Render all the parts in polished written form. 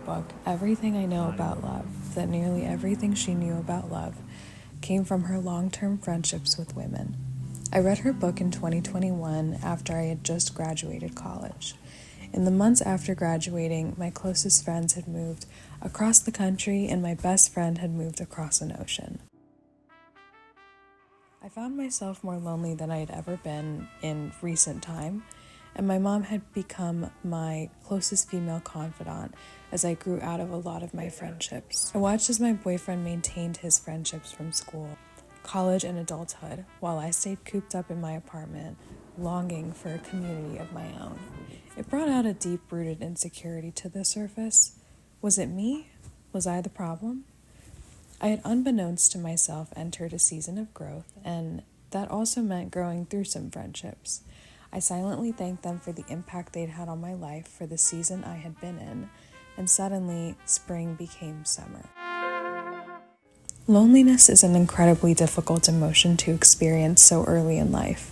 book, Everything I Know About Love, that nearly everything she knew about love came from her long-term friendships with women. I read her book in 2021 after I had just graduated college. In the months after graduating, my closest friends had moved across the country and my best friend had moved across an ocean. I found myself more lonely than I had ever been in recent time, and my mom had become my closest female confidant as I grew out of a lot of my friendships. I watched as my boyfriend maintained his friendships from school, college, and adulthood, while I stayed cooped up in my apartment, longing for a community of my own. It brought out a deep-rooted insecurity to the surface. Was it me? Was I the problem? I had, unbeknownst to myself, entered a season of growth, and that also meant growing through some friendships. I silently thanked them for the impact they'd had on my life for the season I had been in, and suddenly, spring became summer. Loneliness is an incredibly difficult emotion to experience so early in life.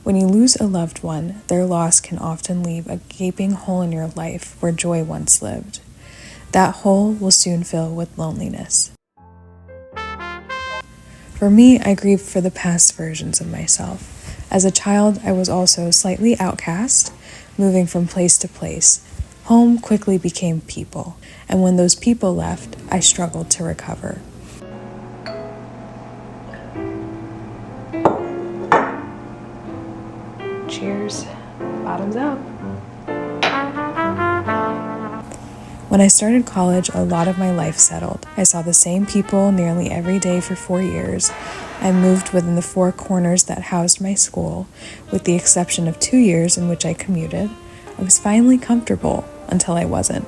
When you lose a loved one, their loss can often leave a gaping hole in your life where joy once lived. That hole will soon fill with loneliness. For me, I grieved for the past versions of myself. As a child, I was also slightly outcast, moving from place to place. Home quickly became people, and when those people left, I struggled to recover. Cheers. Bottoms up. When I started college, a lot of my life settled. I saw the same people nearly every day for 4 years. I moved within the 4 corners that housed my school, with the exception of 2 years in which I commuted. I was finally comfortable until I wasn't.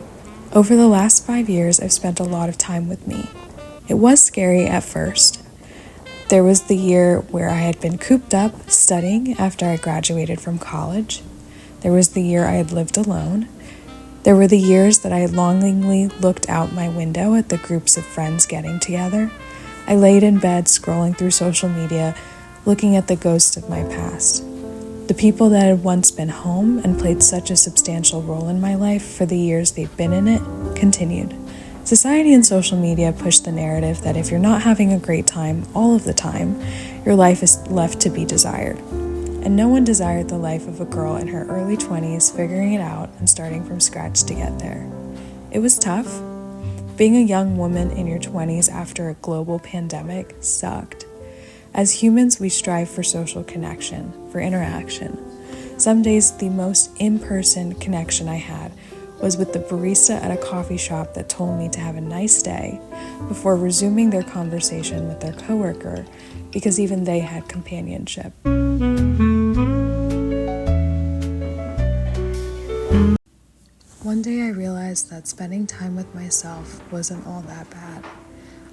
Over the last 5 years, I've spent a lot of time with me. It was scary at first. There was the year where I had been cooped up studying after I graduated from college. There was the year I had lived alone. There were the years that I had longingly looked out my window at the groups of friends getting together. I laid in bed scrolling through social media, looking at the ghosts of my past. The people that had once been home and played such a substantial role in my life for the years they've been in it continued. Society and social media push the narrative that if you're not having a great time all of the time, your life is left to be desired. And no one desired the life of a girl in her early 20s figuring it out and starting from scratch to get there. It was tough. Being a young woman in your 20s after a global pandemic sucked. As humans, we strive for social connection, for interaction. Some days, the most in-person connection I had was with the barista at a coffee shop that told me to have a nice day before resuming their conversation with their coworker because even they had companionship. One day I realized that spending time with myself wasn't all that bad.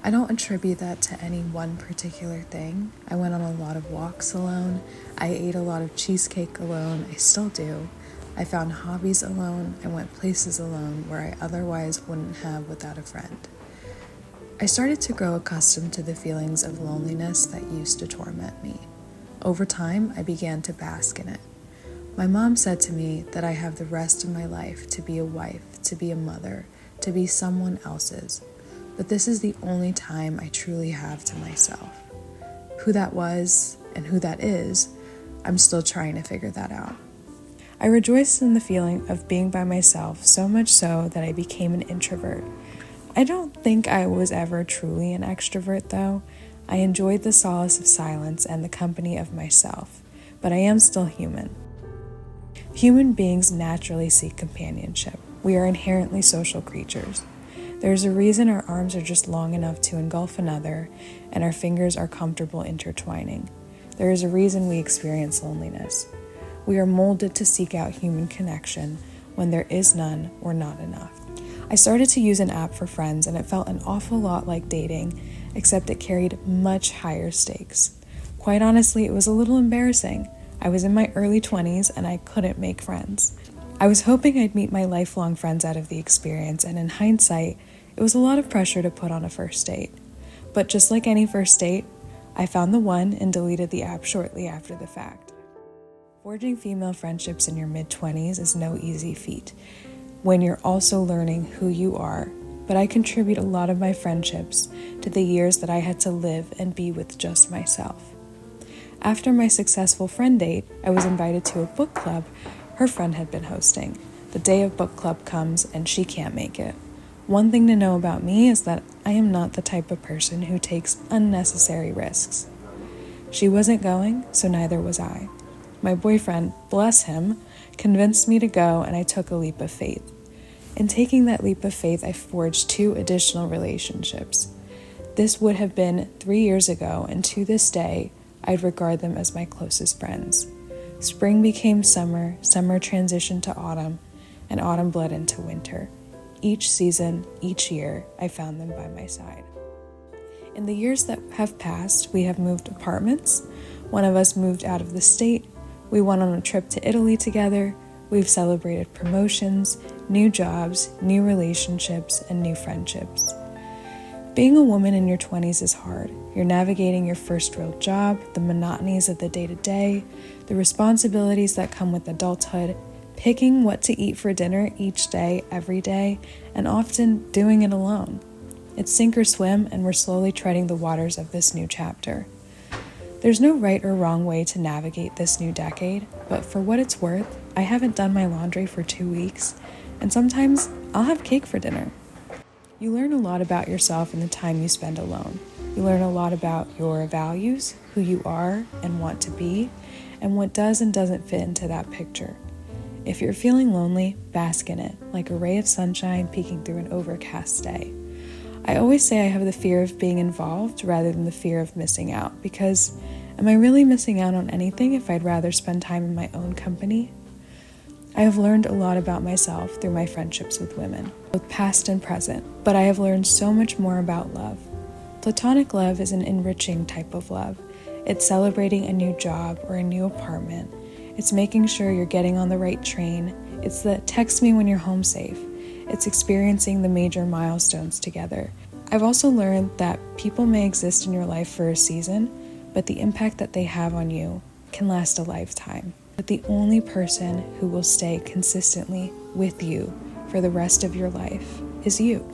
I don't attribute that to any one particular thing. I went on a lot of walks alone. I ate a lot of cheesecake alone. I still do. I found hobbies alone. I went places alone where I otherwise wouldn't have without a friend. I started to grow accustomed to the feelings of loneliness that used to torment me. Over time, I began to bask in it. My mom said to me that I have the rest of my life to be a wife, to be a mother, to be someone else's. But this is the only time I truly have to myself. Who that was and who that is, I'm still trying to figure that out. I rejoiced in the feeling of being by myself, so much so that I became an introvert. I don't think I was ever truly an extrovert, though. I enjoyed the solace of silence and the company of myself, but I am still human. Human beings naturally seek companionship. We are inherently social creatures. There's a reason our arms are just long enough to engulf another, and our fingers are comfortable intertwining. There is a reason we experience loneliness. We are molded to seek out human connection when there is none or not enough. I started to use an app for friends, and it felt an awful lot like dating, except it carried much higher stakes. Quite honestly, it was a little embarrassing. I was in my early 20s, and I couldn't make friends. I was hoping I'd meet my lifelong friends out of the experience, and in hindsight, it was a lot of pressure to put on a first date. But just like any first date, I found the one and deleted the app shortly after the fact. Forging female friendships in your mid-20s is no easy feat. when you're also learning who you are, but I contribute a lot of my friendships to the years that I had to live and be with just myself. After my successful friend date, I was invited to a book club her friend had been hosting. The day of book club comes and she can't make it. One thing to know about me is that I am not the type of person who takes unnecessary risks. She wasn't going, so neither was I. My boyfriend, bless him, convinced me to go, and I took a leap of faith. In taking that leap of faith, I forged 2 additional relationships. This would have been 3 years ago, and to this day, I'd regard them as my closest friends. Spring became summer, summer transitioned to autumn, and autumn bled into winter. Each season, each year, I found them by my side. In the years that have passed, we have moved apartments. One of us moved out of the state. We went on a trip to Italy together. We've celebrated promotions, new jobs, new relationships, and new friendships. Being a woman in your 20s is hard. You're navigating your first real job, the monotonies of the day-to-day, the responsibilities that come with adulthood, picking what to eat for dinner each day, every day, and often doing it alone. It's sink or swim, and we're slowly treading the waters of this new chapter. There's no right or wrong way to navigate this new decade, but for what it's worth, I haven't done my laundry for 2 weeks, and sometimes I'll have cake for dinner. You learn a lot about yourself in the time you spend alone. You learn a lot about your values, who you are and want to be, and what does and doesn't fit into that picture. If you're feeling lonely, bask in it, like a ray of sunshine peeking through an overcast day. I always say I have the fear of being involved rather than the fear of missing out, because am I really missing out on anything if I'd rather spend time in my own company? I have learned a lot about myself through my friendships with women, both past and present, but I have learned so much more about love. Platonic love is an enriching type of love. It's celebrating a new job or a new apartment. It's making sure you're getting on the right train. It's the text me when you're home safe. It's experiencing the major milestones together. I've also learned that people may exist in your life for a season, but the impact that they have on you can last a lifetime. But the only person who will stay consistently with you for the rest of your life is you.